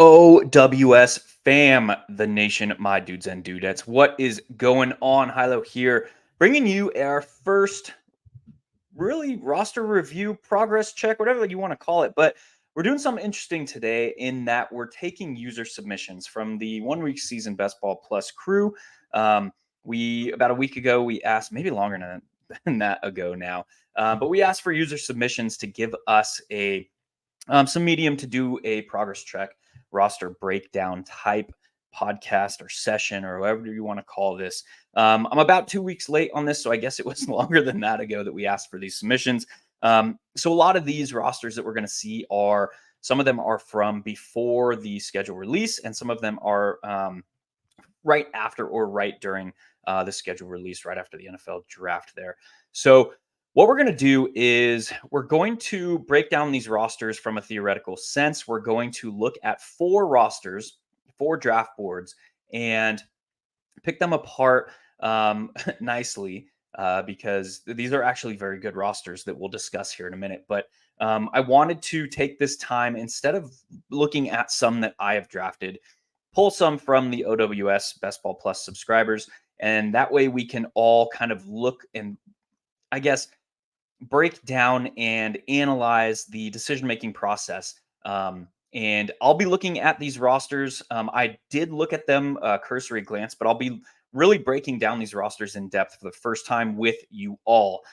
OWS fam, the nation, my dudes and dudettes. What is going on? Hilow here, bringing you our first really roster review, progress check, whatever you want to call it. But we're doing something interesting today in that we're taking user submissions from the 1 week season Best Ball Plus crew. We about a week ago we asked, maybe longer than that ago now, but we asked for user submissions to give us some medium to do a progress check, roster breakdown type podcast or session or whatever you want to call this. I'm about 2 weeks late on this, so I guess it was longer than that ago that we asked for these submissions. So a lot of these rosters that we're going to see some of them are from before the schedule release, and some of them are right after or right during the schedule release, right after the NFL draft there. So what we're going to do is we're going to break down these rosters from a theoretical sense. We're going to look at 4 rosters, 4 draft boards, and pick them apart nicely because these are actually very good rosters that we'll discuss here in a minute. But I wanted to take this time, instead of looking at some that I have drafted, pull some from the OWS Best Ball Plus subscribers. And that way we can all kind of look and, I guess, break down and analyze the decision-making process. And I'll be looking at these rosters. I did look at them cursory glance, but I'll be really breaking down these rosters in depth for the first time with you all.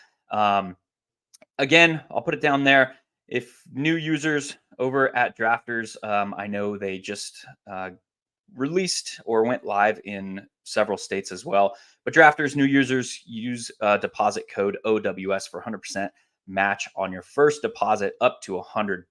Again, I'll put it down there. If new users over at Drafters, I know they just released or went live in several states as well. But Drafters, new users, use deposit code OWS for 100% match on your first deposit up to $100,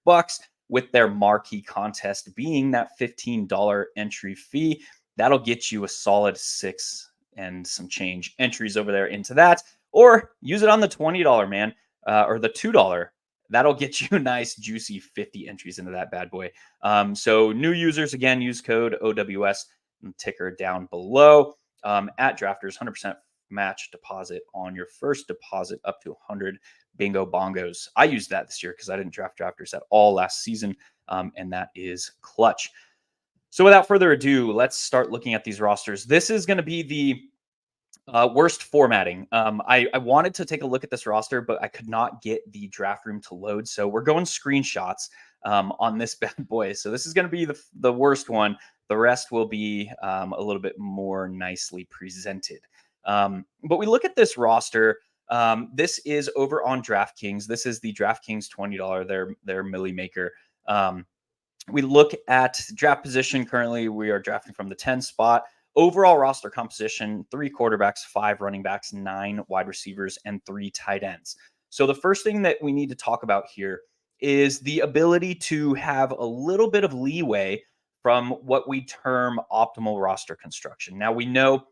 with their marquee contest being that $15 entry fee. That'll get you a solid 6 and some change entries over there into that. Or use it on the $20, man, or the $2. That'll get you a nice juicy 50 entries into that bad boy. So new users, again, use code OWS and ticker down below at Drafters, 100% match deposit on your first deposit up to 100 bingo bongos. I used that this year because I didn't draft Drafters at all last season, and that is clutch. So without further ado, let's start looking at these rosters. This is going to be the worst formatting. I wanted to take a look at this roster, but I could not get the draft room to load. So we're going screenshots on this bad boy. So this is going to be the worst one. The rest will be a little bit more nicely presented. But we look at this roster. This is over on DraftKings. This is the DraftKings $20, their milli maker. We look at draft position. Currently, we are drafting from the 10 spot. Overall roster composition: 3 quarterbacks, 5 running backs, 9 wide receivers, and 3 tight ends. So the first thing that we need to talk about here is the ability to have a little bit of leeway from what we term optimal roster construction. Now, we know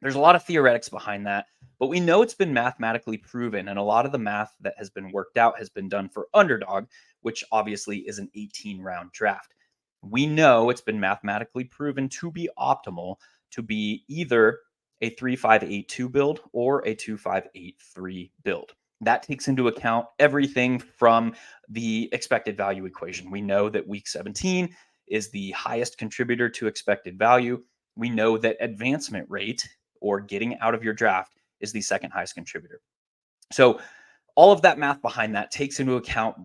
there's a lot of theoretics behind that, but we know it's been mathematically proven, and a lot of the math that has been worked out has been done for Underdog, which obviously is an 18-round draft. We know it's been mathematically proven to be optimal to be either a 3-5-8-2 build or a 2-5-8-3 build. That takes into account everything from the expected value equation. We know that week 17 is the highest contributor to expected value. We know that advancement rate, or getting out of your draft, is the second highest contributor. So all of that math behind that takes into account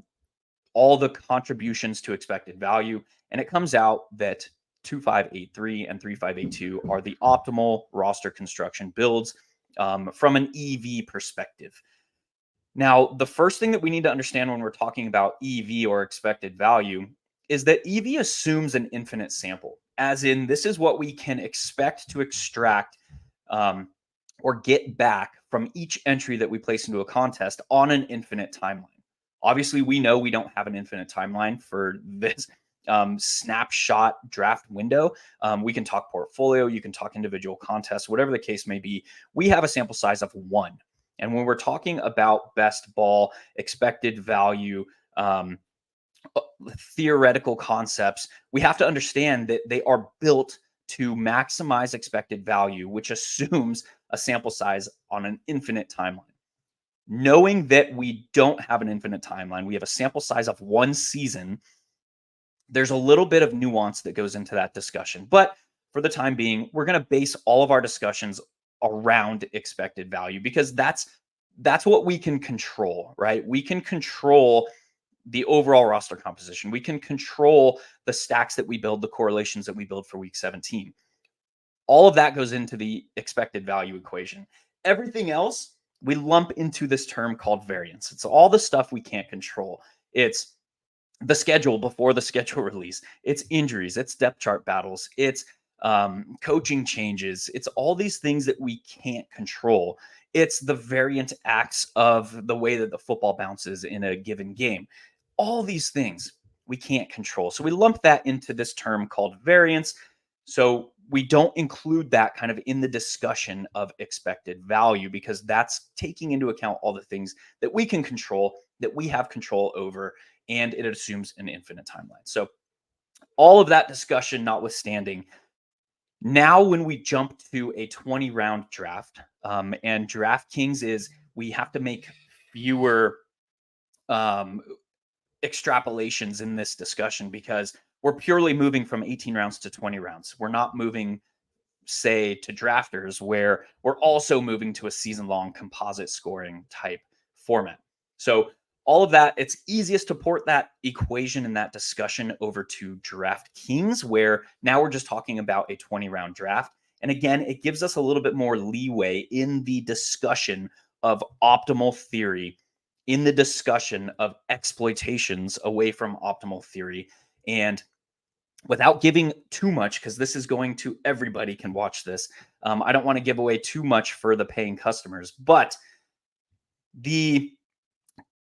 all the contributions to expected value, and it comes out that 2-5-8-3 and 3-5-8-2 are the optimal roster construction builds from an EV perspective. Now, the first thing that we need to understand when we're talking about EV, or expected value, is that EV assumes an infinite sample, as in this is what we can expect to extract or get back from each entry that we place into a contest on an infinite timeline. Obviously, we know we don't have an infinite timeline for this snapshot draft window. We can talk portfolio, you can talk individual contests, whatever the case may be. We have a sample size of 1. And when we're talking about best ball, expected value, theoretical concepts, we have to understand that they are built to maximize expected value, which assumes a sample size on an infinite timeline. Knowing that we don't have an infinite timeline, we have a sample size of 1 season, There's a little bit of nuance that goes into that discussion, but for the time being, we're going to base all of our discussions around expected value because that's what we can control, right? We can control the overall roster composition. We can control the stacks that we build, the correlations that we build for week 17. All of that goes into the expected value equation. Everything else we lump into this term called variance. It's all the stuff we can't control. It's the schedule before the schedule release. It's injuries. It's depth chart battles. It's coaching changes. It's all these things that we can't control. It's the variant acts of the way that the football bounces in a given game. All these things we can't control. So we lump that into this term called variance. So we don't include that kind of in the discussion of expected value because that's taking into account all the things that we can control, that we have control over, and it assumes an infinite timeline. So all of that discussion notwithstanding, now when we jump to a 20-round draft, and DraftKings is we have to make fewer extrapolations in this discussion because we're purely moving from 18 rounds to 20 rounds. We're not moving, say, to drafters where we're also moving to a season-long composite scoring type format. So all of that, it's easiest to port that equation and that discussion over to DraftKings, where now we're just talking about a 20-round draft. And again, it gives us a little bit more leeway in the discussion of optimal theory, in the discussion of exploitations away from optimal theory. And without giving too much, because this is going to everybody can watch this. I don't want to give away too much for the paying customers, but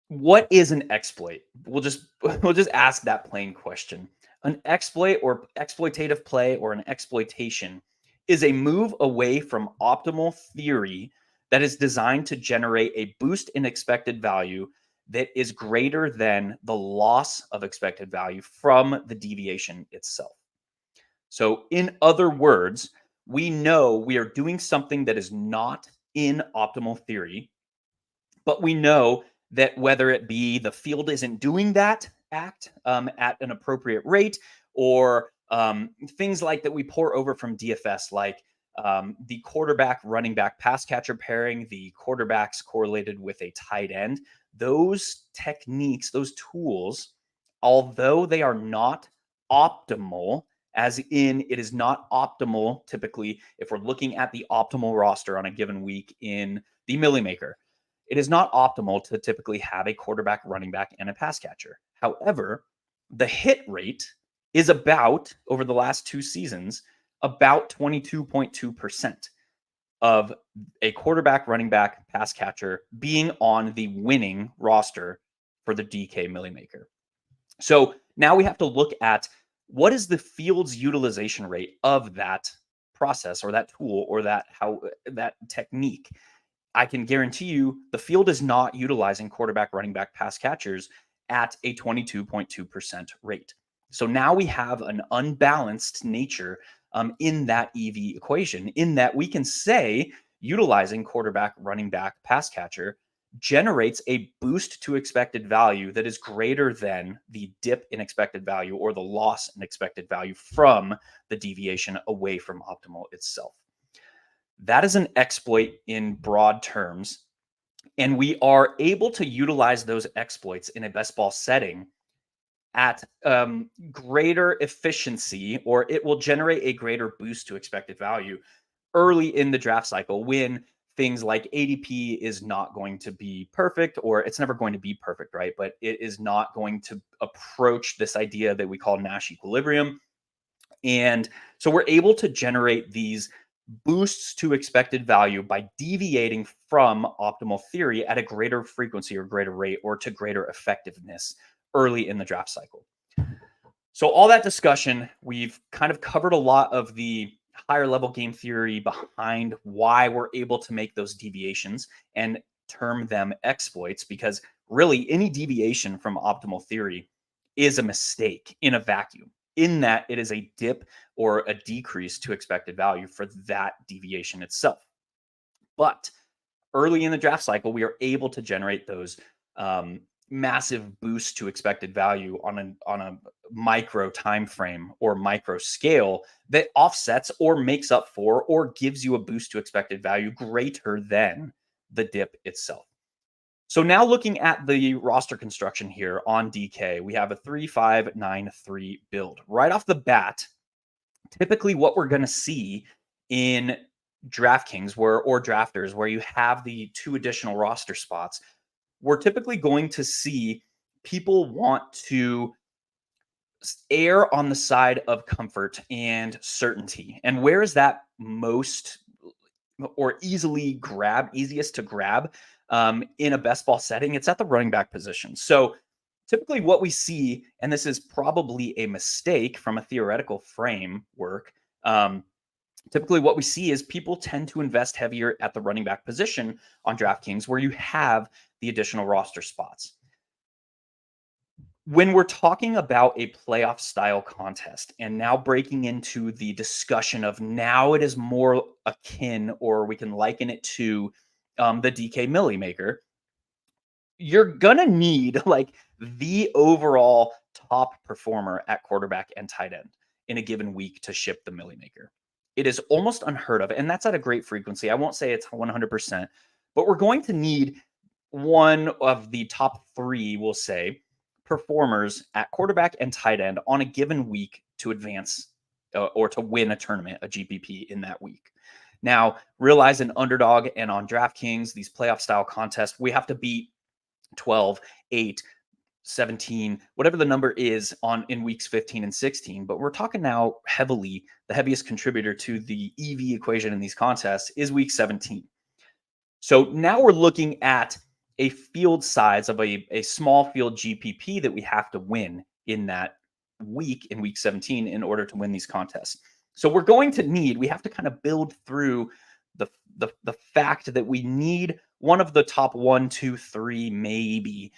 what is an exploit? We'll just ask that plain question. An exploit or exploitative play or an exploitation is a move away from optimal theory that is designed to generate a boost in expected value that is greater than the loss of expected value from the deviation itself. So in other words, we know we are doing something that is not in optimal theory, but we know that whether it be the field isn't doing that act at an appropriate rate, or things like that we pour over from DFS, like the quarterback running back pass catcher pairing, the quarterbacks correlated with a tight end, those techniques, those tools, although they are not optimal, as in it is not optimal typically if we're looking at the optimal roster on a given week in the Millie Maker, it is not optimal to typically have a quarterback, running back, and a pass catcher. However, the hit rate is about, over the last 2 seasons, about 22.2% of a quarterback, running back, pass catcher being on the winning roster for the DK Millie Maker. So now we have to look at what is the field's utilization rate of that process or that tool or that technique. I can guarantee you the field is not utilizing quarterback, running back, pass catchers at a 22.2% rate. So now we have an unbalanced nature in that EV equation, in that we can say utilizing quarterback, running back, pass catcher generates a boost to expected value that is greater than the dip in expected value or the loss in expected value from the deviation away from optimal itself. That is an exploit in broad terms, and we are able to utilize those exploits in a best ball setting at greater efficiency, or it will generate a greater boost to expected value early in the draft cycle when things like ADP is not going to be perfect, or it's never going to be perfect, right? But it is not going to approach this idea that we call Nash equilibrium. And so we're able to generate these boosts to expected value by deviating from optimal theory at a greater frequency or greater rate or to greater effectiveness early in the draft cycle. So all that discussion, we've kind of covered a lot of the higher level game theory behind why we're able to make those deviations and term them exploits, because really any deviation from optimal theory is a mistake in a vacuum, in that it is a dip or a decrease to expected value for that deviation itself. But early in the draft cycle, we are able to generate those massive boost to expected value on a micro time frame or micro scale that offsets or makes up for or gives you a boost to expected value greater than the dip itself. So now looking at the roster construction here on DK, we have a 3-5-9-3 build. Right off the bat, typically what we're going to see in DraftKings or drafters where you have the 2 additional roster spots, we're typically going to see people want to err on the side of comfort and certainty. And where is that most or easiest to grab in a best ball setting? It's at the running back position. So typically what we see, and this is probably a mistake from a theoretical framework, typically what we see is people tend to invest heavier at the running back position on DraftKings where you have the additional roster spots. When we're talking about a playoff style contest and now breaking into the discussion of now it is more akin or we can liken it to the DK Millie Maker, you're going to need like the overall top performer at quarterback and tight end in a given week to ship the Millie Maker. It is almost unheard of, and that's at a great frequency. I won't say it's 100%, but we're going to need one of the top 3, we'll say, performers at quarterback and tight end on a given week to advance or to win a tournament, a GPP in that week. Now, realize an underdog and on DraftKings, these playoff style contests, we have to beat 12, 8, 17, whatever the number is in weeks 15 and 16. But we're talking now heavily, the heaviest contributor to the EV equation in these contests is week 17. So now we're looking at a field size of a small field GPP that we have to win in that week, in week 17, in order to win these contests. So we're going to need, we have to kind of build through the fact that we need one of the top 1, 2, 3, maybe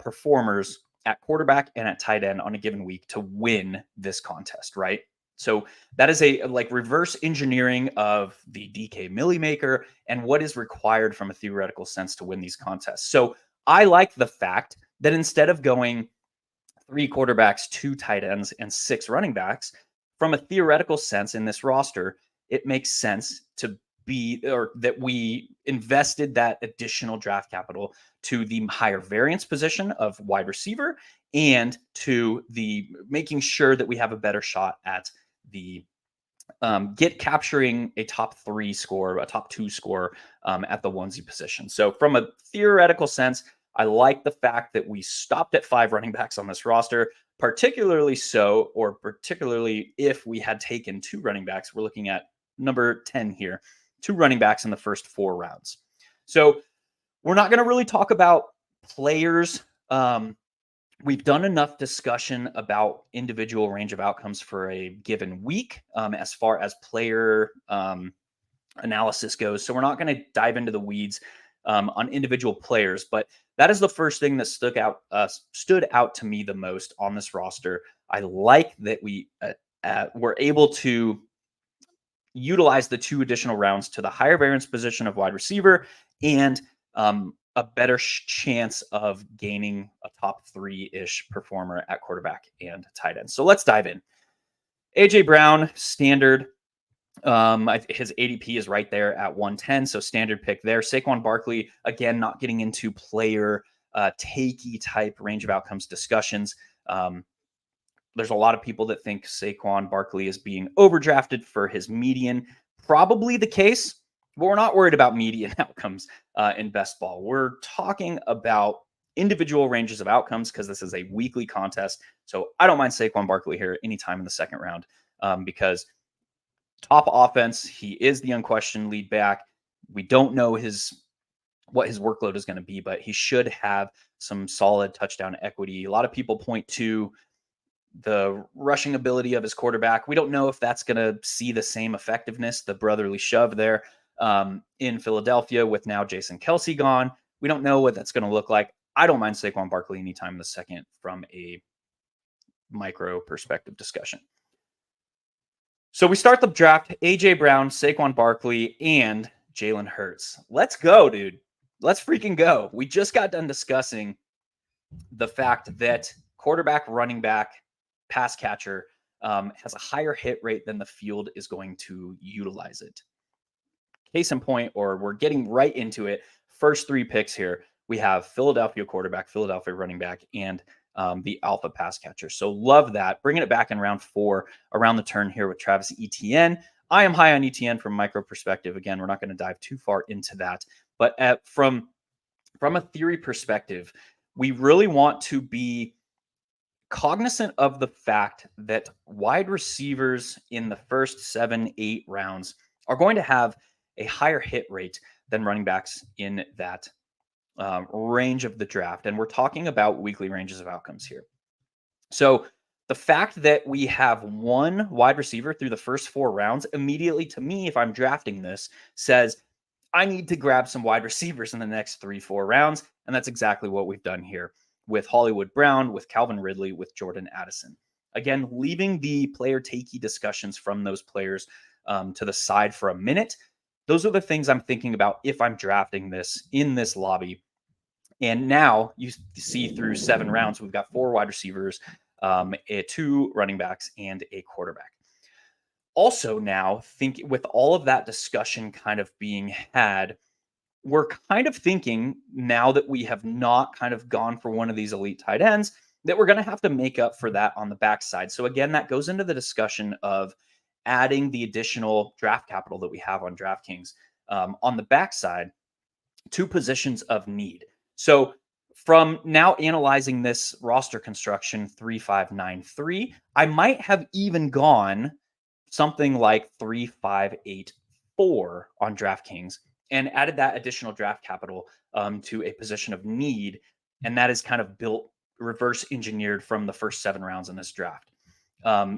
performers at quarterback and at tight end on a given week to win this contest, right? So that is a like reverse engineering of the DK Millie Maker and what is required from a theoretical sense to win these contests. So I like the fact that instead of going 3 quarterbacks, 2 tight ends, and 6 running backs, from a theoretical sense in this roster, it makes sense to be, or that we invested that additional draft capital to the higher variance position of wide receiver and to the making sure that we have a better shot at the capturing a top 3 score, a top 2 score at the onesie position. So from a theoretical sense, I like the fact that we stopped at 5 running backs on this roster, particularly if we had taken 2 running backs. We're looking at number 10 here, 2 running backs in the first 4 rounds. So we're not going to really talk about players. We've done enough discussion about individual range of outcomes for a given week as far as player analysis goes. So we're not going to dive into the weeds on individual players, but that is the first thing that stood out to me the most on this roster. I like that we were able to utilize the 2 additional rounds to the higher variance position of wide receiver and a better chance of gaining a top 3-ish performer at quarterback and tight end. So let's dive in. AJ Brown, standard. His ADP is right there at 110, so standard pick there. Saquon Barkley, again, not getting into player takey type range of outcomes discussions. There's a lot of people that think Saquon Barkley is being overdrafted for his median. Probably the case, but we're not worried about median outcomes in best ball. We're talking about individual ranges of outcomes because this is a weekly contest. So I don't mind Saquon Barkley here anytime in the second round because top offense, he is the unquestioned lead back. We don't know what his workload is going to be, but he should have some solid touchdown equity. A lot of people point to the rushing ability of his quarterback. We don't know if that's going to see the same effectiveness, the brotherly shove there in Philadelphia with now Jason Kelce gone. We don't know what that's going to look like. I don't mind Saquon Barkley anytime in the second from a micro perspective discussion. So we start the draft, AJ Brown, Saquon Barkley, and Jalen Hurts. Let's go, dude. Let's freaking go. We just got done discussing the fact that quarterback, running back, pass catcher has a higher hit rate than the field is going to utilize it. Case in point, or we're getting right into it. First three picks here, we have Philadelphia quarterback, Philadelphia running back, and the alpha pass catcher. So love that. Bringing it back in round 4, around the turn here with Travis Etienne. I am high on Etienne from micro perspective. Again, we're not going to dive too far into that, but from a theory perspective, we really want to be cognizant of the fact that wide receivers in the first 7-8 rounds are going to have a higher hit rate than running backs in that range of the draft. And we're talking about weekly ranges of outcomes here. So the fact that we have one wide receiver through the first 4 rounds immediately, to me, if I'm drafting this, says I need to grab some wide receivers in the next 3-4 rounds. And that's exactly what we've done here with Hollywood Brown, with Calvin Ridley, with Jordan Addison. Again, leaving the player takey discussions from those players to the side for a minute. Those are the things I'm thinking about if I'm drafting this in this lobby. And now you see through 7 rounds, we've got 4 wide receivers, 2 running backs, and a quarterback. Also now, think with all of that discussion kind of being had, we're kind of thinking now that we have not kind of gone for one of these elite tight ends that we're going to have to make up for that on the backside. So again, that goes into the discussion of adding the additional draft capital that we have on DraftKings on the backside to positions of need. So from now analyzing this roster construction 3-5-9-3, I might have even gone something like 3-5-8-4 on DraftKings and added that additional draft capital to a position of need. And that is kind of built, reverse engineered from the first 7 rounds in this draft.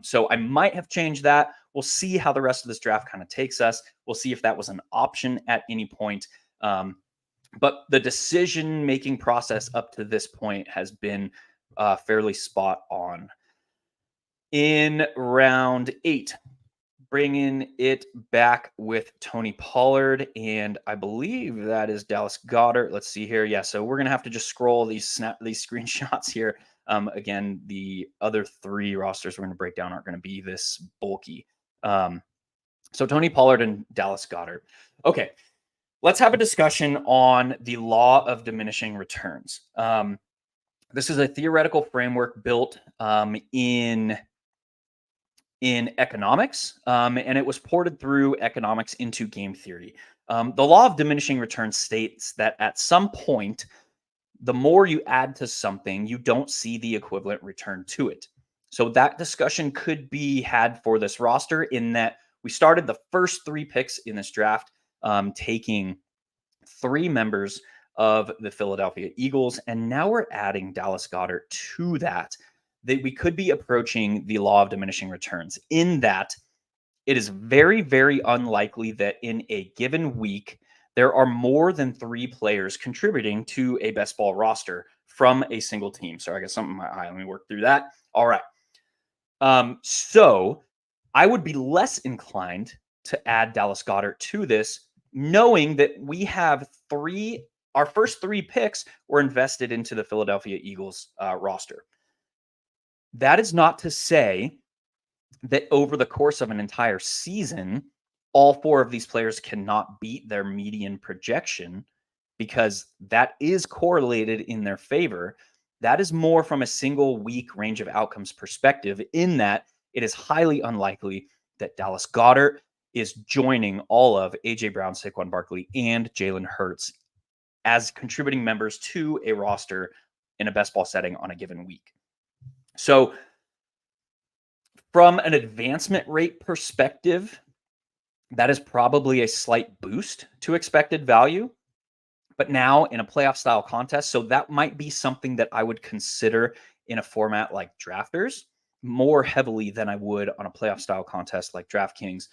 So I might have changed that. We'll see how the rest of this draft kind of takes us. We'll see if that was an option at any point. But the decision-making process up to this point has been fairly spot on. In round 8, bringing it back with Tony Pollard, and I believe that is Dallas Goedert. Let's see here. Yeah, so we're going to have to just scroll these screenshots here. Again, the other 3 rosters we're going to break down aren't going to be this bulky. So Tony Pollard and Dallas Goedert. Okay, let's have a discussion on the law of diminishing returns. This is a theoretical framework built in economics, and it was ported through economics into game theory. The law of diminishing returns states that at some point, the more you add to something, you don't see the equivalent return to it. So that discussion could be had for this roster in that we started the first 3 picks in this draft taking 3 members of the Philadelphia Eagles, and now we're adding Dallas Goedert to that we could be approaching the law of diminishing returns in that it is very, very unlikely that in a given week, there are more than 3 players contributing to a best ball roster from a single team. Sorry, I got something in my eye. Let me work through that. All right. So I would be less inclined to add Dallas Goedert to this, knowing that we have our first 3 picks were invested into the Philadelphia Eagles roster. That is not to say that over the course of an entire season, all 4 of these players cannot beat their median projection, because that is correlated in their favor. That is more from a single week range of outcomes perspective, in that it is highly unlikely that Dallas Goedert is joining all of A.J. Brown, Saquon Barkley, and Jalen Hurts as contributing members to a roster in a best ball setting on a given week. So from an advancement rate perspective, that is probably a slight boost to expected value. But now in a playoff style contest, so that might be something that I would consider in a format like Drafters more heavily than I would on a playoff style contest like DraftKings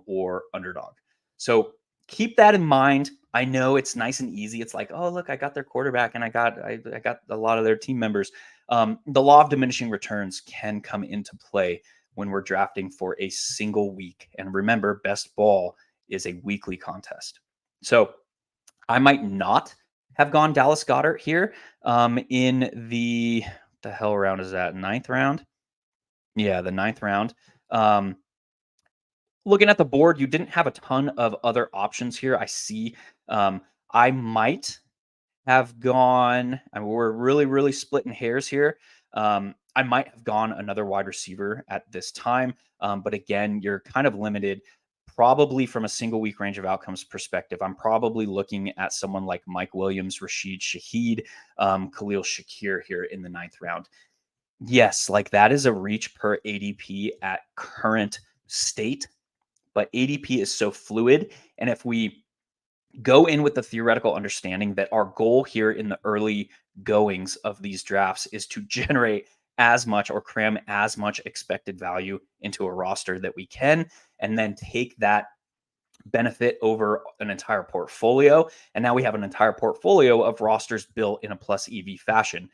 or Underdog. So keep that in mind. I know it's nice and easy. It's like, oh, look, I got their quarterback and I got a lot of their team members. The law of diminishing returns can come into play when we're drafting for a single week. And remember, best ball is a weekly contest. So I might not have gone Dallas Goedert here in the hell round is that? Ninth round? Yeah, the ninth round. Um, Looking at the board, you didn't have a ton of other options here. I see. I might have gone. I mean, we're really splitting hairs here. I might have gone another wide receiver at this time, but again, you're kind of limited. Probably from a single week range of outcomes perspective, I'm probably looking at someone like Mike Williams, Rashid Shaheed, Khalil Shakir here in the ninth round. Yes, like that is a reach per ADP at current state, but ADP is so fluid. And if we go in with the theoretical understanding that our goal here in the early goings of these drafts is to generate as much or cram as much expected value into a roster that we can, and then take that benefit over an entire portfolio. And now we have an entire portfolio of rosters built in a plus EV fashion.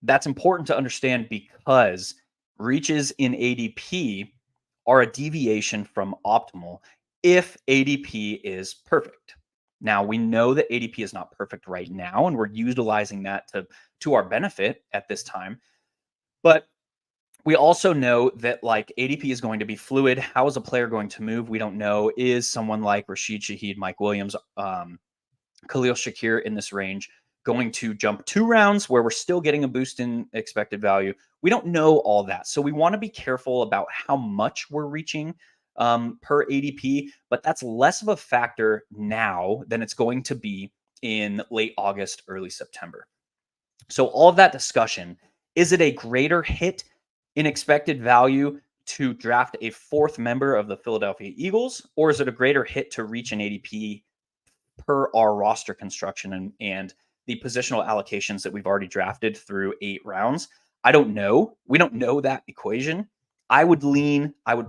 That's important to understand because reaches in ADP are a deviation from optimal if ADP is perfect. Now, we know that ADP is not perfect right now, and we're utilizing that to our benefit at this time. But we also know that like ADP is going to be fluid. How is a player going to move? We don't know. Is someone like Rashid Shaheed, Mike Williams, Khalil Shakir in this range going to jump 2 rounds where we're still getting a boost in expected value? We don't know all that. So we want to be careful about how much we're reaching per ADP, but that's less of a factor now than it's going to be in late August, early September. So all of that discussion, is it a greater hit in expected value to draft a fourth member of the Philadelphia Eagles, or is it a greater hit to reach an ADP per our roster construction and the positional allocations that we've already drafted through 8 rounds? I don't know. We don't know that equation. I would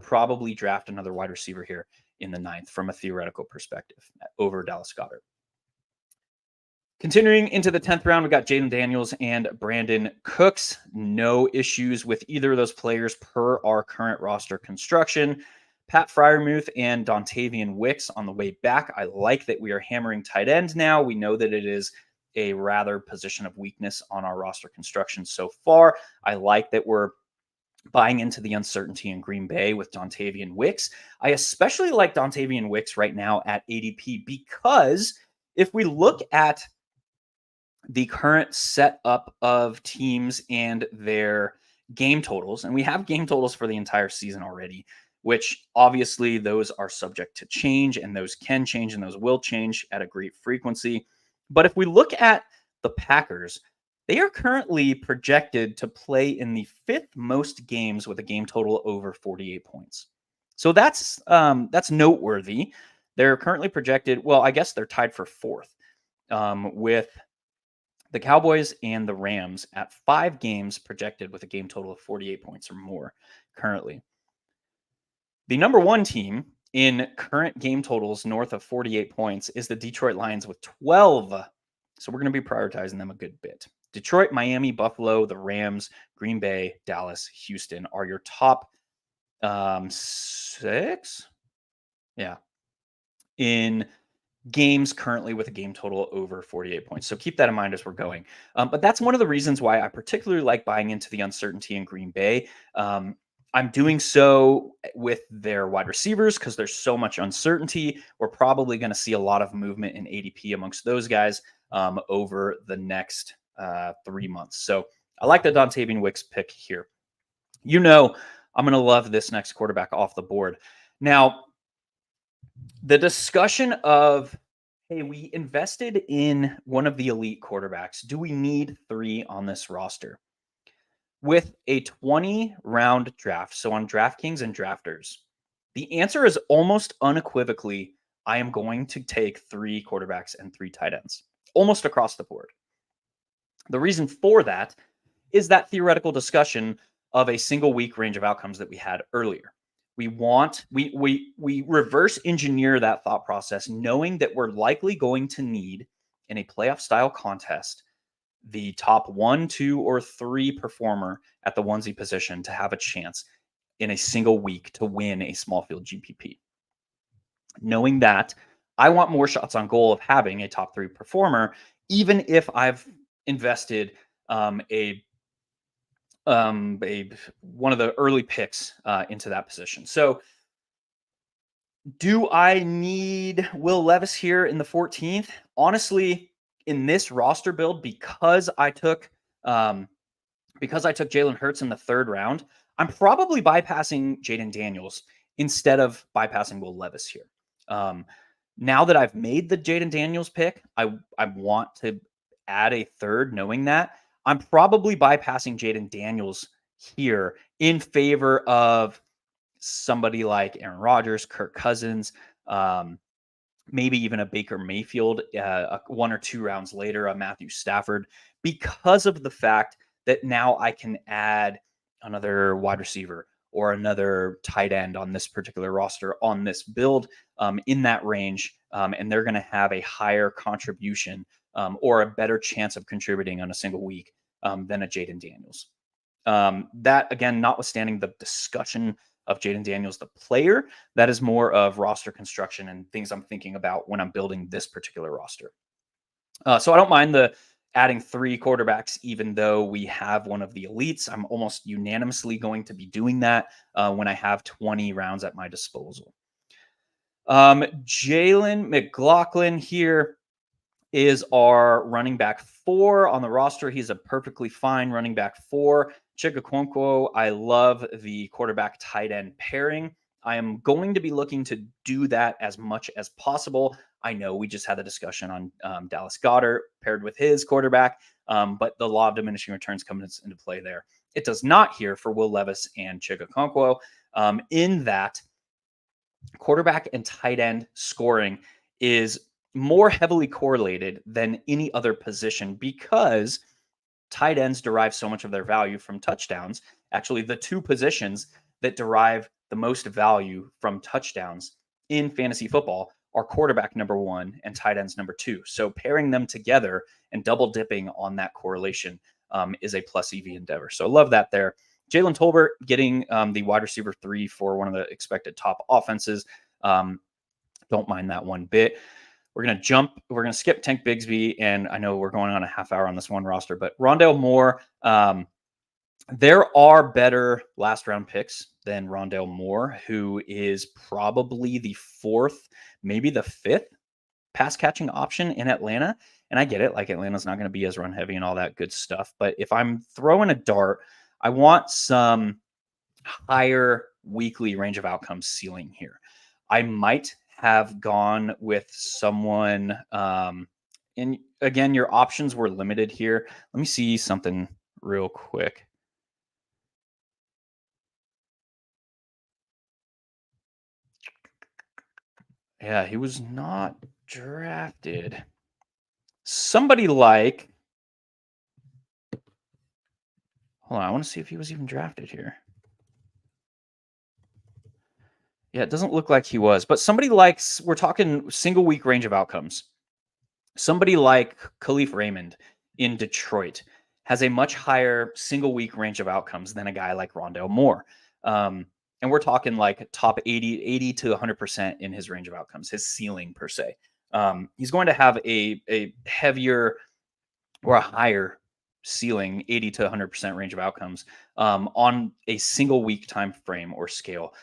probably draft another wide receiver here in the ninth from a theoretical perspective over Dallas Goedert. Continuing into the 10th round, we got Jaden Daniels and Brandon Cooks. No issues with either of those players per our current roster construction. Pat Freiermuth and Dontavian Wicks on the way back. I like that we are hammering tight end now. We know that it is a rather position of weakness on our roster construction so far. I like that we're buying into the uncertainty in Green Bay with Dontavian Wicks. I especially like Dontavian Wicks right now at ADP because if we look at the current setup of teams and their game totals, and we have game totals for the entire season already, which obviously those are subject to change, and those can change and those will change at a great frequency. But if we look at the Packers, they are currently projected to play in the fifth most games with a game total over 48 points. So that's noteworthy. They're currently projected. Well, I guess they're tied for fourth with the Cowboys and the Rams at 5 games projected with a game total of 48 points or more currently. The number one team in current game totals north of 48 points is the Detroit Lions with 12. So we're going to be prioritizing them a good bit. Detroit, Miami, Buffalo, the Rams, Green Bay, Dallas, Houston are your top 6. Yeah. In games currently with a game total over 48 points. So keep that in mind as we're going. But that's one of the reasons why I particularly like buying into the uncertainty in Green Bay. I'm doing so with their wide receivers because there's so much uncertainty. We're probably going to see a lot of movement in ADP amongst those guys over the next 3 months. So I like the Dontavian Wicks pick here. You know, I'm going to love this next quarterback off the board. Now, the discussion of, hey, we invested in one of the elite quarterbacks. Do we need 3 on this roster? With a 20-round draft, so on DraftKings and Drafters, the answer is almost unequivocally, I am going to take 3 quarterbacks and 3 tight ends, almost across the board. The reason for that is that theoretical discussion of a single week range of outcomes that we had earlier. We reverse engineer that thought process, knowing that we're likely going to need in a playoff style contest the top 1, 2, or 3 performer at the onesie position to have a chance in a single week to win a small field GPP. Knowing that, I want more shots on goal of having a top 3 performer, even if I've invested a one of the early picks into that position. So, do I need Will Levis here in the 14th? Honestly, in this roster build, um, because I took Jalen Hurts in the 3rd round, I'm probably bypassing Jaden Daniels instead of bypassing Will Levis here. Um, now that I've made the Jaden Daniels pick, I want to add a third, knowing that I'm probably bypassing Jaden Daniels here in favor of somebody like Aaron Rodgers, Kirk Cousins, um, maybe even a Baker Mayfield, 1 or 2 rounds later, a Matthew Stafford, because of the fact that now I can add another wide receiver or another tight end on this particular roster on this build in that range. And they're going to have a higher contribution or a better chance of contributing on a single week than a Jaden Daniels. That, again, notwithstanding the discussion of Jaden Daniels, the player, that is more of roster construction and things I'm thinking about when I'm building this particular roster. So I don't mind the adding 3 quarterbacks, even though we have one of the elites. I'm almost unanimously going to be doing that when I have 20 rounds at my disposal. Jalen McLaughlin here is our running back 4 on the roster. He's a perfectly fine running back 4. Chigaquonquo, I love the quarterback tight end pairing. I am going to be looking to do that as much as possible. I know we just had a discussion on Dallas Goedert paired with his quarterback, but the law of diminishing returns comes into play there. It does not here for Will Levis and Chigaquonquo. In that, quarterback and tight end scoring is more heavily correlated than any other position because tight ends derive so much of their value from touchdowns. Actually, the 2 positions that derive the most value from touchdowns in fantasy football are quarterback number 1 and tight ends number 2. So pairing them together and double dipping on that correlation is a plus EV endeavor. So love that there. Jalen Tolbert getting the wide receiver 3 for one of the expected top offenses. Don't mind that one bit. We're going to skip Tank Bigsby, and I know we're going on a half hour on this one roster, but Rondale Moore, there are better last round picks than Rondale Moore, who is probably the 4th, maybe the 5th pass catching option in Atlanta. And I get it, like Atlanta's not going to be as run heavy and all that good stuff. But if I'm throwing a dart, I want some higher weekly range of outcomes ceiling here. I might have gone with someone, and again, your options were limited here. Let me see something real quick. Yeah, he was not drafted. Somebody like, hold on, I want to see if he was even drafted here. Yeah, it doesn't look like he was, but somebody likes, we're talking single week range of outcomes. Somebody like Khalif Raymond in Detroit has a much higher single week range of outcomes than a guy like Rondale Moore. And we're talking like top 80 to 100% in his range of outcomes, his ceiling per se. He's going to have a heavier or a higher ceiling, 80 to 100% range of outcomes on a single week time frame or scale.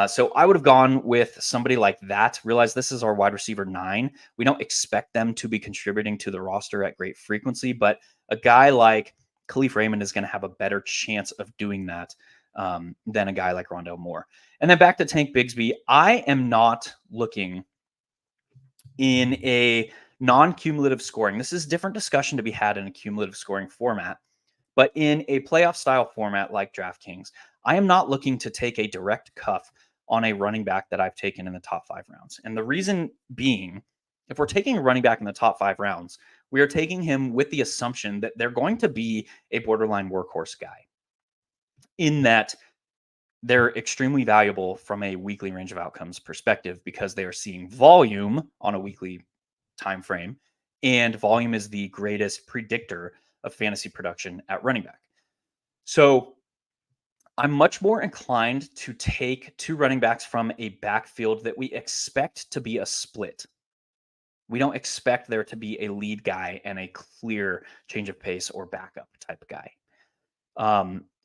So I would have gone with somebody like that. Realize this is our wide receiver 9. We don't expect them to be contributing to the roster at great frequency, but a guy like Khalif Raymond is going to have a better chance of doing that than a guy like Rondale Moore. And then back to Tank Bigsby. I am not looking in a non-cumulative scoring. This is different discussion to be had in a cumulative scoring format, but in a playoff style format like DraftKings, I am not looking to take a direct cuff on a running back that I've taken in the top 5 rounds. And the reason being, if we're taking a running back in the top 5 rounds, we are taking him with the assumption that they're going to be a borderline workhorse guy, in that they're extremely valuable from a weekly range of outcomes perspective because they are seeing volume on a weekly time frame, and volume is the greatest predictor of fantasy production at running back. So I'm much more inclined to take 2 running backs from a backfield that we expect to be a split. We don't expect there to be a lead guy and a clear change of pace or backup type of guy.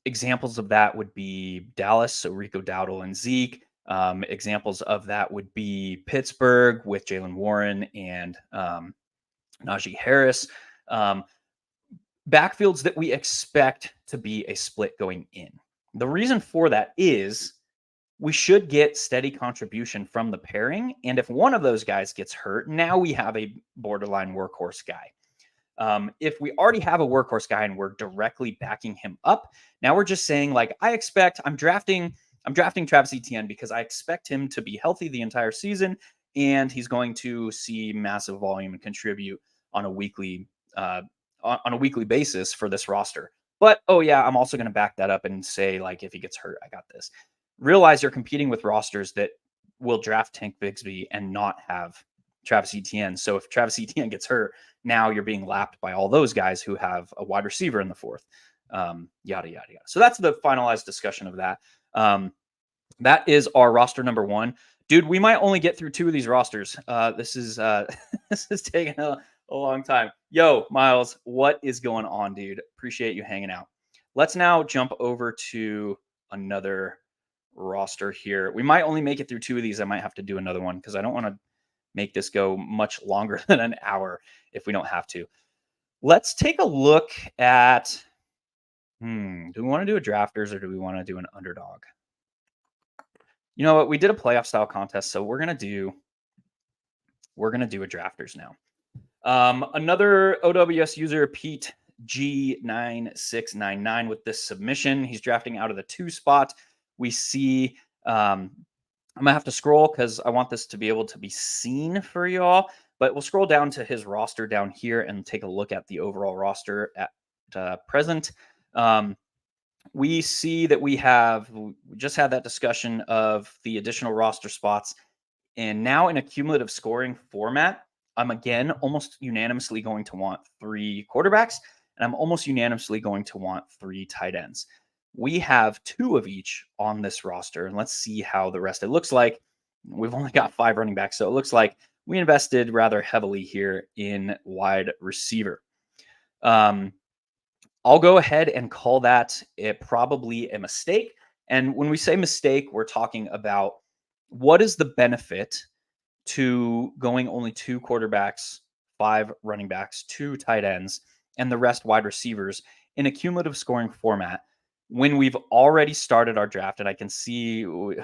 Examples of that would be Dallas, so Rico Dowdle and Zeke. Examples of that would be Pittsburgh with Jalen Warren and Najee Harris. Backfields that we expect to be a split going in. The reason for that is we should get steady contribution from the pairing. And if one of those guys gets hurt, now we have a borderline workhorse guy. If we already have a workhorse guy and we're directly backing him up, now we're just saying, like, I'm drafting Travis Etienne because I expect him to be healthy the entire season, and he's going to see massive volume and contribute on a weekly basis for this roster. But oh yeah, I'm also going to back that up and say, like, if he gets hurt, I got this. Realize you're competing with rosters that will draft Tank Bigsby and not have Travis Etienne. So if Travis Etienne gets hurt, now you're being lapped by all those guys who have a wide receiver in the fourth. Yada, yada, yada. So that's the finalized discussion of that. That is our roster number one. Dude, we might only get through 2 of these rosters. This is this is taking a long time. Yo, Miles, what is going on, dude? Appreciate you hanging out. Let's now jump over to another roster here. We might only make it through 2 of these. I might have to do another one because I don't want to make this go much longer than an hour if we don't have to. Let's take a look at, do we want to do a drafters or do we want to do an underdog? You know what? We did a playoff style contest, so we're going to do a drafters now. Another OWS user, Pete G9699 with this submission. He's drafting out of the 2 spot. We see, I'm going to have to scroll because I want this to be able to be seen for y'all, but we'll scroll down to his roster down here and take a look at the overall roster at present. We see that we just had that discussion of the additional roster spots, and now in a cumulative scoring format, I'm again almost unanimously going to want 3 quarterbacks, and I'm almost unanimously going to want 3 tight ends. We have 2 of each on this roster, and let's see how the rest. It looks like we've only got 5 running backs, so it looks like we invested rather heavily here in wide receiver. I'll go ahead and call that probably a mistake. And when we say mistake, we're talking about what is the benefit to going only 2 quarterbacks, 5 running backs, 2 tight ends, and the rest wide receivers in a cumulative scoring format when we've already started our draft. And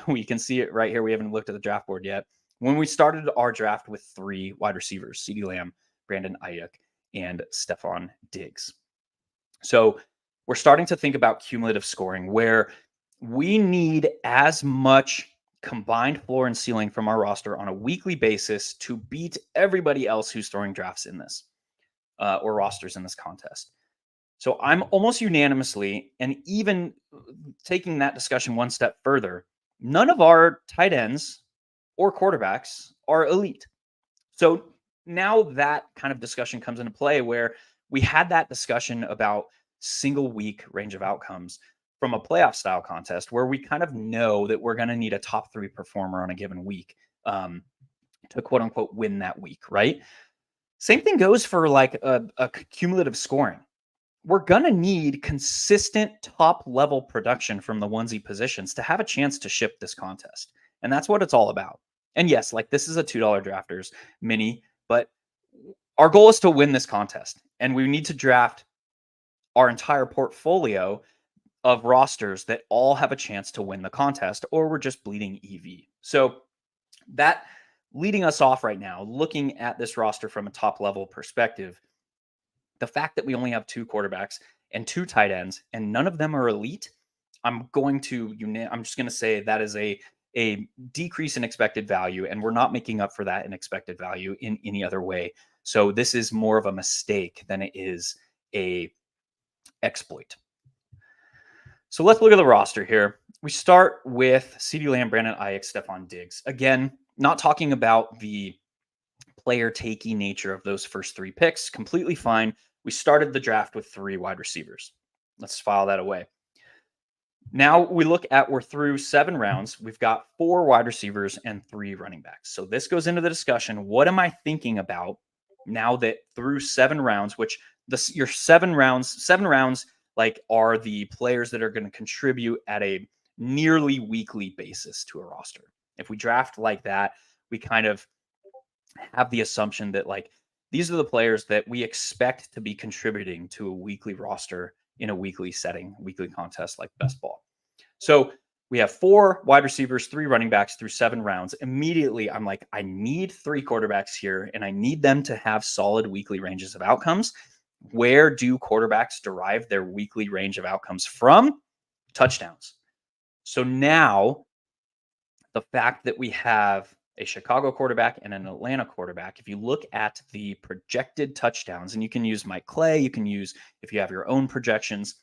we can see it right here. We haven't looked at the draft board yet. When we started our draft with 3 wide receivers, CeeDee Lamb, Brandon Ayuk, and Stephon Diggs. So we're starting to think about cumulative scoring where we need as much combined floor and ceiling from our roster on a weekly basis to beat everybody else who's throwing drafts in this or rosters in this contest. So I'm almost unanimously, and even taking that discussion one step further, none of our tight ends or quarterbacks are elite. So now that kind of discussion comes into play where we had that discussion about single week range of outcomes from a playoff style contest where we kind of know that we're going to need a top 3 performer on a given week to quote unquote win that week, right? Same thing goes for like a cumulative scoring. We're going to need consistent top level production from the onesie positions to have a chance to ship this contest. And that's what it's all about. And yes, like this is a $2 drafters mini, but our goal is to win this contest. And we need to draft our entire portfolio of rosters that all have a chance to win the contest, or we're just bleeding EV. So that leading us off right now, looking at this roster from a top level perspective, the fact that we only have 2 quarterbacks and 2 tight ends and none of them are elite, I'm just going to say that is a decrease in expected value, and we're not making up for that in expected value in any other way. So this is more of a mistake than it is a exploit. So let's look at the roster here. We start with CeeDee Lamb, Brandon Ayuk, Stephon Diggs. Again, not talking about the player takey nature of those first 3 picks. Completely fine. We started the draft with 3 wide receivers. Let's file that away. Now we look at we're through 7 rounds. We've got 4 wide receivers and 3 running backs. So this goes into the discussion. What am I thinking about now that through 7 rounds, which your 7 rounds like are the players that are going to contribute at a nearly weekly basis to a roster. If we draft like that, we kind of have the assumption that like these are the players that we expect to be contributing to a weekly roster in a weekly setting, weekly contest like best ball. So we have 4 wide receivers, 3 running backs through 7 rounds. Immediately, I'm like, I need 3 quarterbacks here, and I need them to have solid weekly ranges of outcomes. Where do quarterbacks derive their weekly range of outcomes from? Touchdowns. So now the fact that we have a Chicago quarterback and an Atlanta quarterback, if you look at the projected touchdowns, and you can use Mike Clay, you can use, if you have your own projections,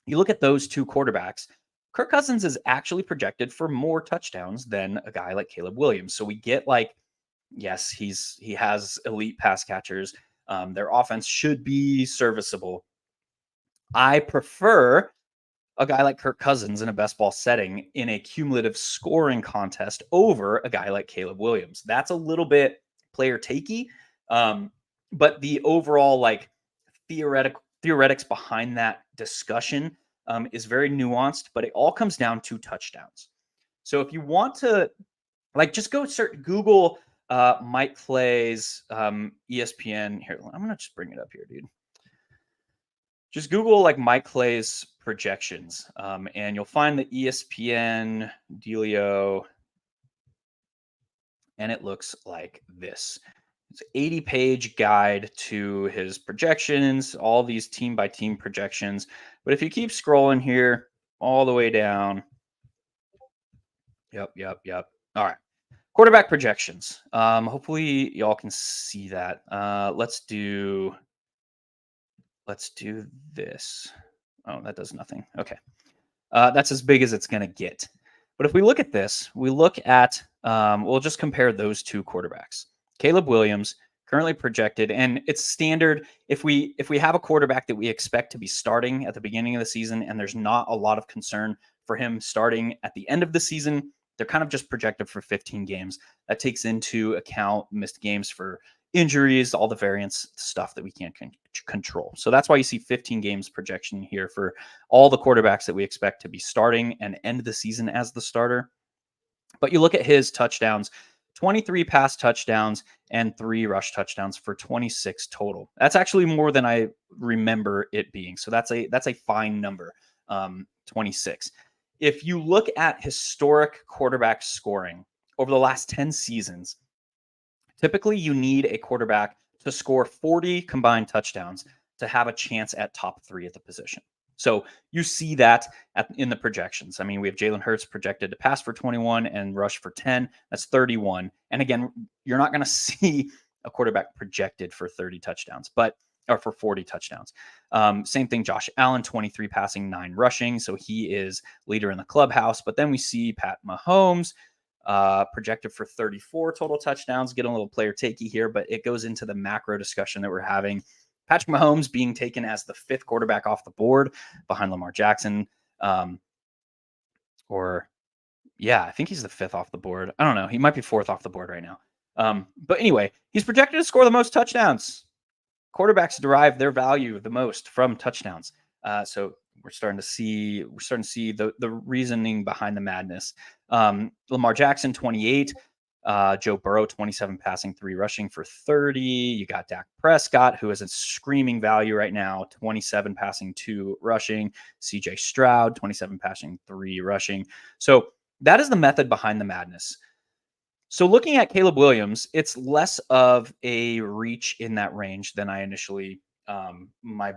you look at those 2 quarterbacks, Kirk Cousins is actually projected for more touchdowns than a guy like Caleb Williams. So we get like, yes, he has elite pass catchers. Their offense should be serviceable. I prefer a guy like Kirk Cousins in a best ball setting in a cumulative scoring contest over a guy like Caleb Williams. That's a little bit player takey, but the overall like theoretics behind that discussion is very nuanced. But it all comes down to touchdowns. So if you want to like just go search Google Mike Clay's ESPN here. I'm gonna just bring it up here, dude. Just Google like Mike Clay's projections, and you'll find the ESPN Delio, and it looks like this. It's an 80-page guide to his projections, all these team by team projections. But if you keep scrolling here all the way down, yep. All right, quarterback projections. Hopefully y'all can see that. Let's do this. Oh, that does nothing. Okay. That's as big as it's going to get. But if we look at this, we look at, we'll just compare those 2 quarterbacks. Caleb Williams, currently projected, and it's standard. If we have a quarterback that we expect to be starting at the beginning of the season, and there's not a lot of concern for him starting at the end of the season, they're kind of just projected for 15 games. That takes into account missed games for injuries, all the variance stuff that we can't control. So that's why you see 15 games projection here for all the quarterbacks that we expect to be starting and end the season as the starter. But you look at his touchdowns, 23 pass touchdowns and 3 rush touchdowns for 26 total. That's actually more than I remember it being. So that's a fine number, 26. If you look at historic quarterback scoring over the last 10 seasons, typically you need a quarterback to score 40 combined touchdowns to have a chance at top 3 at the position. So you see that in the projections. I mean, we have Jalen Hurts projected to pass for 21 and rush for 10. That's 31. And again, you're not going to see a quarterback projected for 30 touchdowns, or for 40 touchdowns. Same thing, Josh Allen, 23 passing, 9 rushing. So he is leader in the clubhouse. But then we see Pat Mahomes projected for 34 total touchdowns. Getting a little player takey here, but it goes into the macro discussion that we're having. Patrick Mahomes being taken as the 5th quarterback off the board behind Lamar Jackson. I think he's the 5th off the board. I don't know. He might be 4th off the board right now. But anyway, he's projected to score the most touchdowns. Quarterbacks derive their value the most from touchdowns. So we're starting to see the reasoning behind the madness. Lamar Jackson, 28. Joe Burrow, 27 passing, 3 rushing for 30. You got Dak Prescott, who is a screaming value right now, 27 passing, 2 rushing. CJ Stroud, 27 passing, 3 rushing. So that is the method behind the madness. So looking at Caleb Williams, it's less of a reach in that range than I initially, my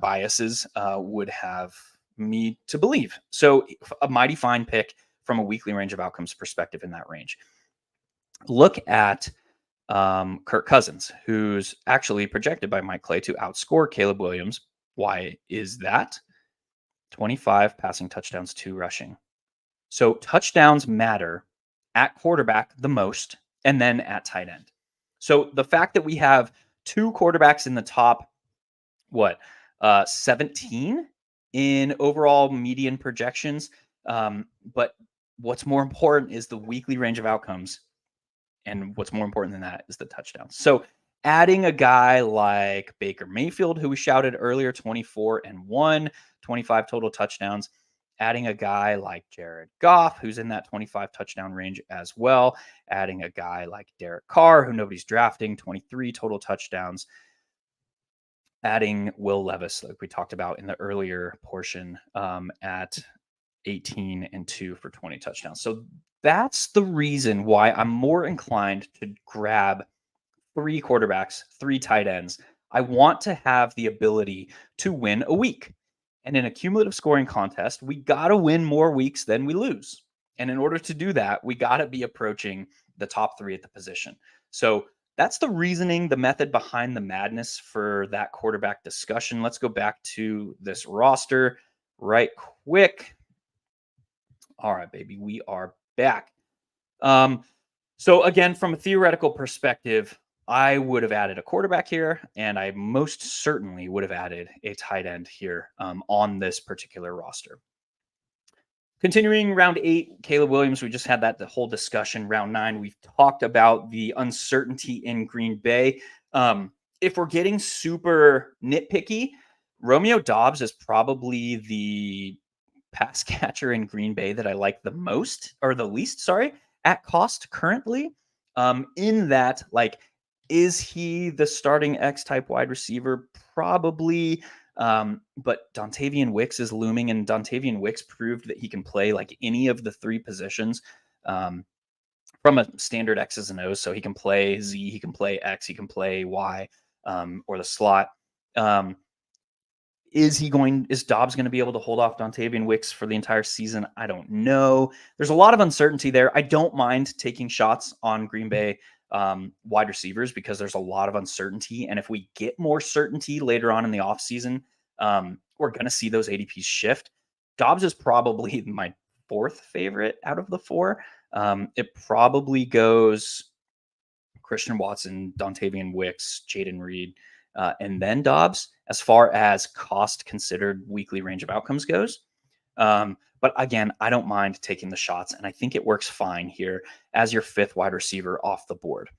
biases would have me to believe. So a mighty fine pick from a weekly range of outcomes perspective in that range. Look at Kirk Cousins, who's actually projected by Mike Clay to outscore Caleb Williams. Why is that? 25 passing touchdowns, 2 rushing. So touchdowns matter at quarterback the most, and then at tight end. So the fact that we have 2 quarterbacks in the top, 17 in overall median projections. But what's more important is the weekly range of outcomes. And what's more important than that is the touchdowns. So adding a guy like Baker Mayfield, who we shouted earlier, 24-1, 25 total touchdowns. Adding a guy like Jared Goff, who's in that 25 touchdown range as well. Adding a guy like Derek Carr, who nobody's drafting, 23 total touchdowns. Adding Will Levis, like we talked about in the earlier portion, at 18-2 for 20 touchdowns. So that's the reason why I'm more inclined to grab 3 quarterbacks, 3 tight ends. I want to have the ability to win a week. And in a cumulative scoring contest, we got to win more weeks than we lose. And in order to do that, we got to be approaching the top 3 at the position. So that's the reasoning, the method behind the madness for that quarterback discussion. Let's go back to this roster right quick. All right, baby, we are back. So again, from a theoretical perspective, I would have added a quarterback here, and I most certainly would have added a tight end here on this particular roster. Continuing round 8, Caleb Williams, we just had the whole discussion. Round 9, we've talked about the uncertainty in Green Bay. If we're getting super nitpicky, Romeo Doubs is probably the pass catcher in Green Bay that I like the most, or the least, sorry, at cost currently. In that, like, is he the starting X-type wide receiver? Probably. But Dontavian Wicks is looming, and Dontavian Wicks proved that he can play like any of the 3 positions from a standard X's and O's. So he can play Z, he can play X, he can play Y, or the slot. Is Doubs going to be able to hold off Dontavian Wicks for the entire season? I don't know. There's a lot of uncertainty there. I don't mind taking shots on Green Bay wide receivers because there's a lot of uncertainty. And if we get more certainty later on in the offseason, we're going to see those ADPs shift. Doubs is probably my 4th favorite out of the 4. It probably goes Christian Watson, Dontavian Wicks, Jaden Reed, and then Doubs as far as cost considered weekly range of outcomes goes. But again, I don't mind taking the shots, and I think it works fine here as your 5th wide receiver off the board.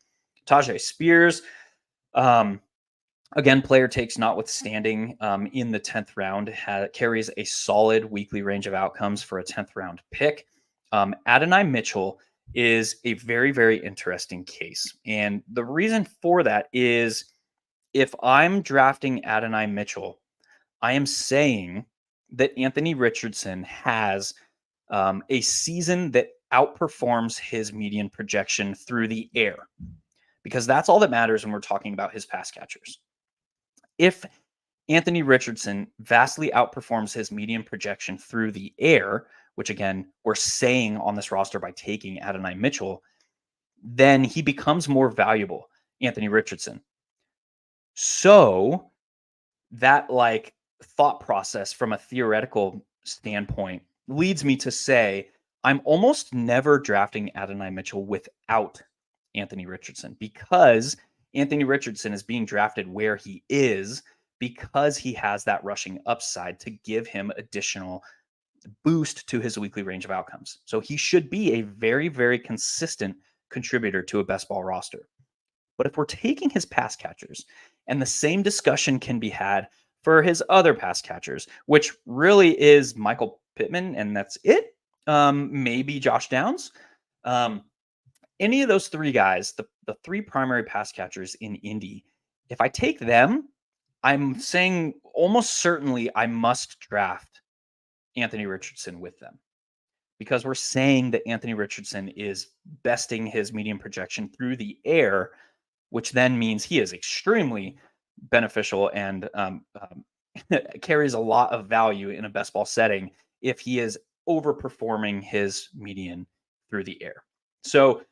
Tajay Spears, again, player takes notwithstanding, in the 10th round, carries a solid weekly range of outcomes for a 10th round pick. Adonai Mitchell is a very, very interesting case. And the reason for that is if I'm drafting Adonai Mitchell, I am saying that Anthony Richardson has a season that outperforms his median projection through the air, because that's all that matters when we're talking about his pass catchers. If Anthony Richardson vastly outperforms his median projection through the air, which again, we're saying on this roster by taking Adonai Mitchell, then he becomes more valuable, Anthony Richardson. So that like thought process from a theoretical standpoint leads me to say I'm almost never drafting Adonai Mitchell without Anthony Richardson, because Anthony Richardson is being drafted where he is because he has that rushing upside to give him additional boost to his weekly range of outcomes. So he should be a very, very consistent contributor to a best ball roster. But if we're taking his pass catchers, and the same discussion can be had for his other pass catchers, which really is Michael Pittman, and that's it. Maybe Josh Downs. Any of those 3 guys, the 3 primary pass catchers in Indy, if I take them, I'm saying almost certainly I must draft Anthony Richardson with them, because we're saying that Anthony Richardson is besting his median projection through the air, which then means he is extremely beneficial and carries a lot of value in a best ball setting if he is overperforming his median through the air. So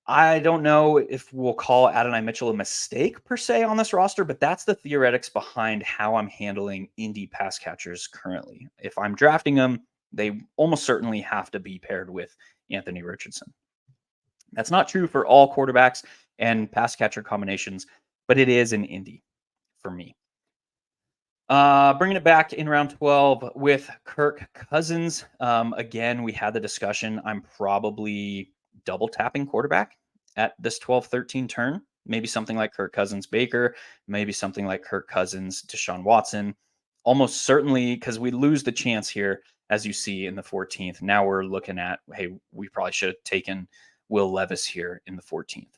I don't know if we'll call Adonai Mitchell a mistake per se on this roster, but that's the theoretics behind how I'm handling Indy pass catchers currently. If I'm drafting them, they almost certainly have to be paired with Anthony Richardson. That's not true for all quarterbacks and pass catcher combinations, but it is in Indy for me. Bringing it back in round 12 with Kirk Cousins. Again, we had the discussion. I'm probably double tapping quarterback at this 12-13 turn. Maybe something like Kirk Cousins Baker, maybe something like Kirk Cousins Deshaun Watson. Almost certainly, because we lose the chance here, as you see in the 14th. Now we're looking at, hey, we probably should have taken Will Levis here in the 14th.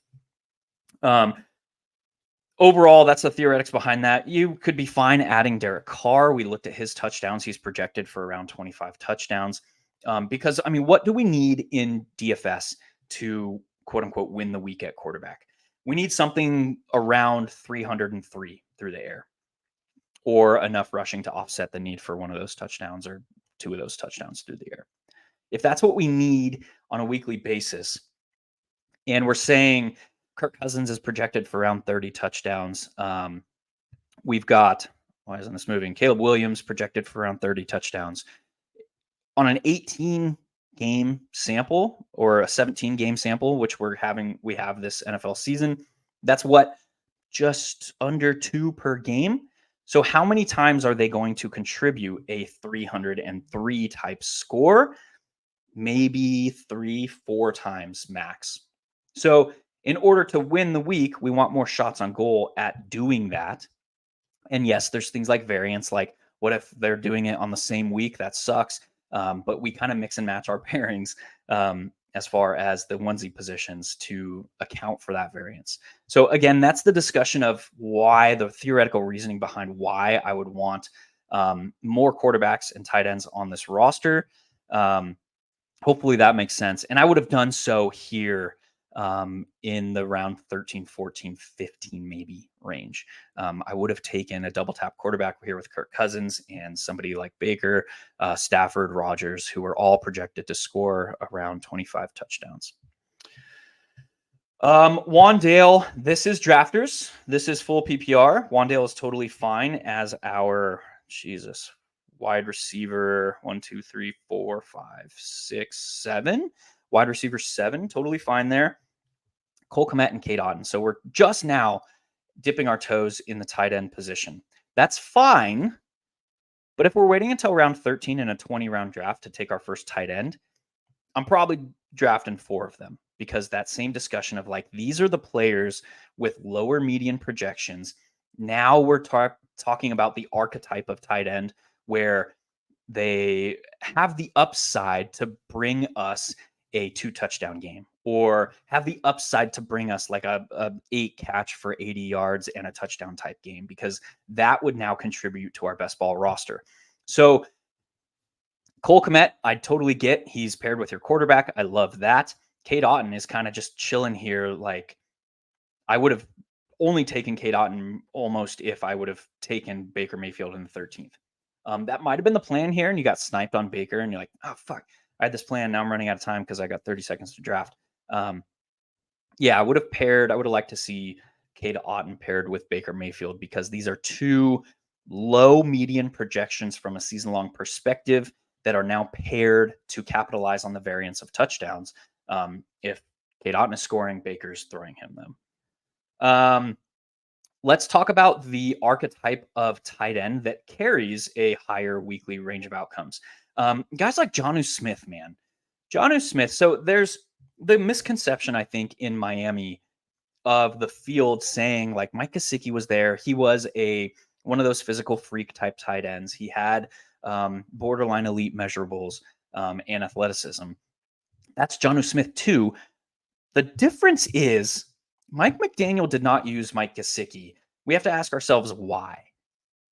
Overall, that's the theoretics behind that. You could be fine adding Derek Carr. We looked at his touchdowns. He's projected for around 25 touchdowns. Because, I mean, what do we need in DFS to quote unquote win the week at quarterback? We need something around 303 through the air, or enough rushing to offset the need for one of those touchdowns or two of those touchdowns through the air. If that's what we need on a weekly basis, and we're saying Kirk Cousins is projected for around 30 touchdowns. We've got, why isn't this moving? Caleb Williams projected for around 30 touchdowns. On an 18 game sample or a 17 game sample, which we have this NFL season, that's what, just under 2 per game. So how many times are they going to contribute a 303 type score? Maybe 3-4 times max. So in order to win the week, we want more shots on goal at doing that. And yes, there's things like variance, like what if they're doing it on the same week? That sucks. But we kind of mix and match our pairings as far as the onesie positions to account for that variance. So again, that's the discussion of why, the theoretical reasoning behind why I would want more quarterbacks and tight ends on this roster. Hopefully that makes sense. And I would have done so here in the round 13, 14, 15 maybe range. I would have taken a double tap quarterback here with Kirk Cousins and somebody like Baker, Stafford, Rodgers, who are all projected to score around 25 touchdowns. Wandale, this is drafters. This is full PPR. Wandale is totally fine as our, wide receiver 1, 2, 3, 4, 5, 6, 7. Wide receiver 7, totally fine there. Cole Kmet and Kate Otten. So we're just now dipping our toes in the tight end position. That's fine. But if we're waiting until round 13 in a 20-round draft to take our first tight end, I'm probably drafting 4 of them, because that same discussion of like, these are the players with lower median projections. Now we're talking about the archetype of tight end where they have the upside to bring us a 2 touchdown game, or have the upside to bring us like a 8 catch for 80 yards and a touchdown type game, because that would now contribute to our best ball roster. So Cole Kmet, I totally get. He's paired with your quarterback. I love that. Kate Otten is kind of just chilling here. Like, I would have only taken Kate Otten almost if I would have taken Baker Mayfield in the 13th. That might have been the plan here, and you got sniped on Baker, and you're like, oh, fuck. I had this plan. Now I'm running out of time because I got 30 seconds to draft. Yeah, I would have liked to see Kate Otten paired with Baker Mayfield, because these are 2 low median projections from a season-long perspective that are now paired to capitalize on the variance of touchdowns. If Kate Otten is scoring, Baker's throwing him them. Let's talk about the archetype of tight end that carries a higher weekly range of outcomes. Guys like Jonnu Smith, man. Jonnu Smith. So there's the misconception, I think, in Miami of the field saying like Mike Gesicki was there. He was one of those physical freak type tight ends. He had borderline elite measurables and athleticism. That's Jonnu Smith too. The difference is Mike McDaniel did not use Mike Gesicki. We have to ask ourselves why.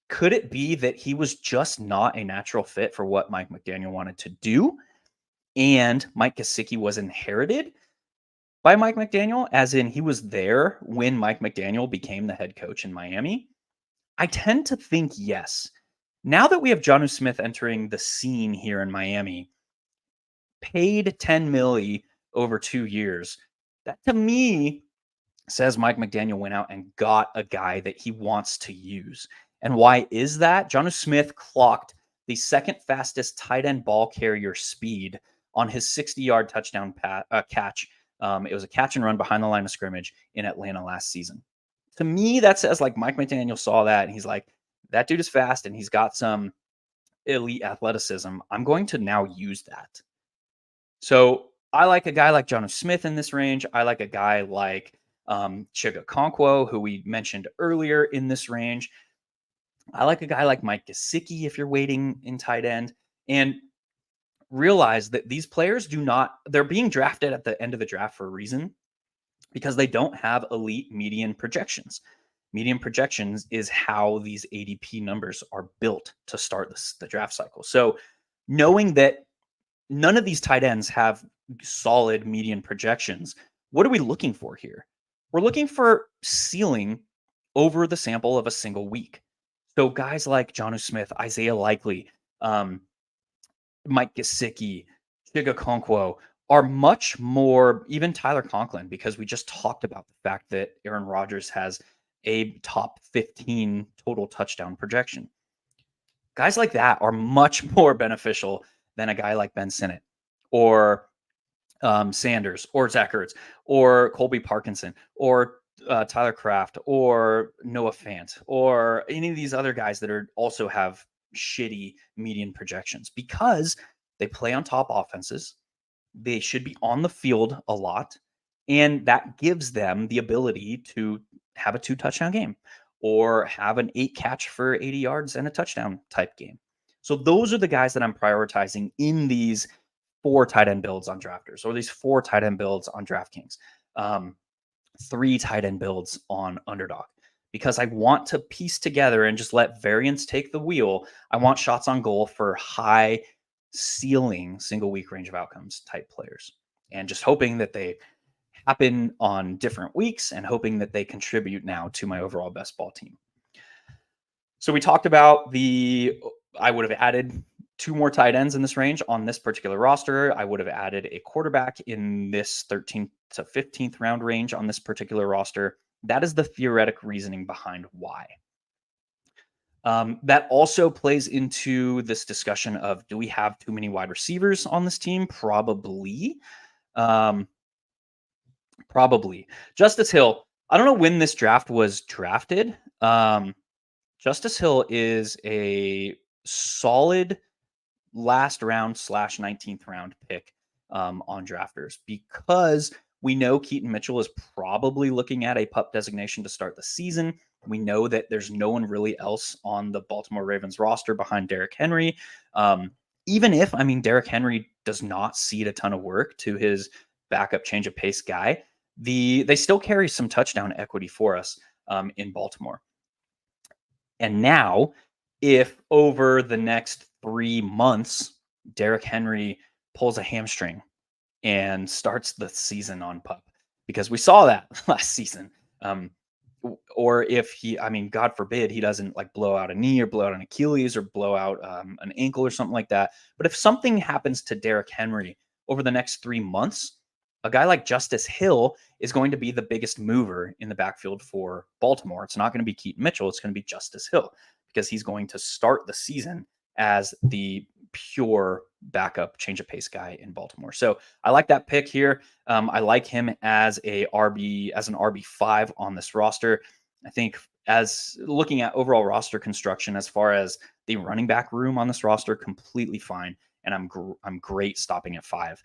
Could it be that he was just not a natural fit for what Mike McDaniel wanted to do? And Mike Gesicki was inherited by Mike McDaniel, as in he was there when Mike McDaniel became the head coach in Miami? I tend to think yes. Now that we have Jonnu Smith entering the scene here in Miami, paid $10 million over 2 years, that to me says Mike McDaniel went out and got a guy that he wants to use. And why is that? Jonnu Smith clocked the second fastest tight end ball carrier speed on his 60-yard touchdown catch. It was a catch and run behind the line of scrimmage in Atlanta last season. To me, that says like Mike McDaniel saw that and he's like, That dude is fast and he's got some elite athleticism. I'm going to now use that. So I like a guy like Jonnu Smith in this range. I like a guy like Chiga Okonkwo, who we mentioned earlier in this range. I like a guy like Mike Gesicki if you're waiting in tight end. And realize that these players they're being drafted at the end of the draft for a reason because they don't have elite median projections. Median projections is how these ADP numbers are built to start the draft cycle. So knowing that none of these tight ends have solid median projections, what are we looking for here? We're looking for ceiling over the sample of a single week. So guys like Jonnu Smith, Isaiah Likely, Mike Gesicki, Chiga Okonkwo are much more, even Tyler Conklin, because we just talked about the fact that Aaron Rodgers has a top 15 total touchdown projection. Guys like that are much more beneficial than a guy like Ben Sinnott or Sanders or Zach Ertz or Colby Parkinson or Tyler Kraft or Noah Fant or any of these other guys that also have shitty median projections because they play on top offenses. They should be on the field a lot. And that gives them the ability to have a 2-touchdown game or have an 8-catch for 80 yards and a touchdown type game. So those are the guys that I'm prioritizing in these 4 tight end builds on Drafters or these 4 tight end builds on DraftKings, 3 tight end builds on Underdog, because I want to piece together and just let variance take the wheel. I want shots on goal for high ceiling single week range of outcomes type players and just hoping that they happen on different weeks and hoping that they contribute now to my overall best ball team. So we talked about I would have added 2 more tight ends in this range on this particular roster. I would have added a quarterback in this 13th to 15th round range on this particular roster. That is the theoretic reasoning behind why. That also plays into this discussion of, do we have too many wide receivers on this team? Probably. Probably. Justice Hill, I don't know when this draft was drafted. Justice Hill is a solid last round / 19th round pick on Drafters because we know Keaton Mitchell is probably looking at a PUP designation to start the season. We know that there's no one really else on the Baltimore Ravens roster behind Derrick Henry. Even if, Derrick Henry does not cede a ton of work to his backup change of pace guy, they still carry some touchdown equity for us in Baltimore. And now, if over the next 3 months, Derrick Henry pulls a hamstring and starts the season on PUP, because we saw that last season, or if God forbid, he doesn't blow out a knee or blow out an Achilles or blow out an ankle or something like that. But if something happens to Derrick Henry over the next 3 months, a guy like Justice Hill is going to be the biggest mover in the backfield for Baltimore. It's not going to be Keaton Mitchell. It's going to be Justice Hill because he's going to start the season as the pure backup change of pace guy in Baltimore. So I like that pick here. I like him as an RB5 on this roster. I think as looking at overall roster construction, as far as the running back room on this roster, completely fine. And I'm great stopping at 5.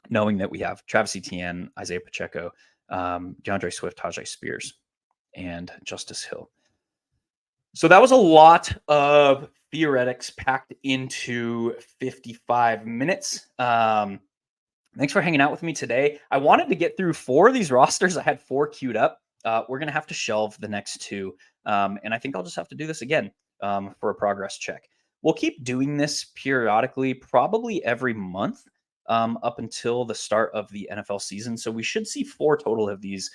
Knowing that we have Travis Etienne, Isaiah Pacheco, DeAndre Swift, Tajay Spears, and Justice Hill. So that was a lot of theoretics packed into 55 minutes. Thanks for hanging out with me today. I wanted to get through 4 of these rosters. I had 4 queued up. We're going to have to shelve the next 2. And I think I'll just have to do this again for a progress check. We'll keep doing this periodically, probably every month. Up until the start of the NFL season. So we should see 4 total of these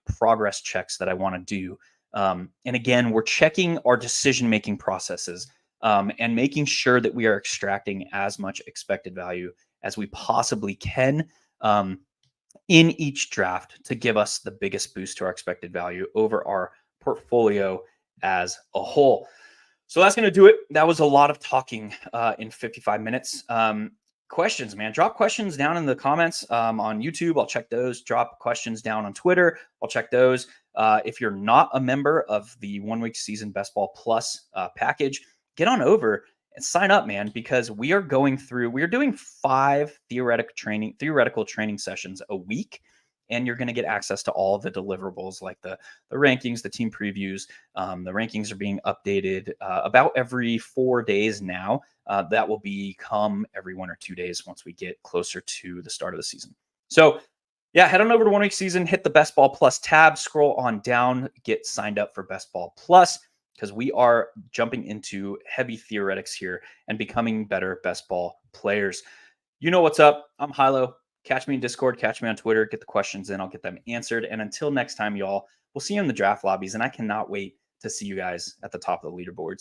progress checks that I want to do. And again, we're checking our decision-making processes and making sure that we are extracting as much expected value as we possibly can in each draft to give us the biggest boost to our expected value over our portfolio as a whole. So that's going to do it. That was a lot of talking in 55 minutes. questions, man. Drop questions down in the comments on YouTube. I'll check those. Drop questions down on Twitter. I'll check those. If you're not a member of the 1 week season Best Ball Plus package, get on over and sign up, man, because we're doing 5 theoretical training sessions a week. And you're going to get access to all the deliverables like the rankings, the team previews. The rankings are being updated about every 4 days now. That will become every 1 or 2 days once we get closer to the start of the season. So, yeah, head on over to 1 week season, hit the Best Ball Plus tab, scroll on down, get signed up for Best Ball Plus because we are jumping into heavy theoretics here and becoming better best ball players. You know what's up. I'm Hilow. Catch me in Discord, catch me on Twitter, get the questions in, I'll get them answered. And until next time, y'all, we'll see you in the draft lobbies. And I cannot wait to see you guys at the top of the leaderboards.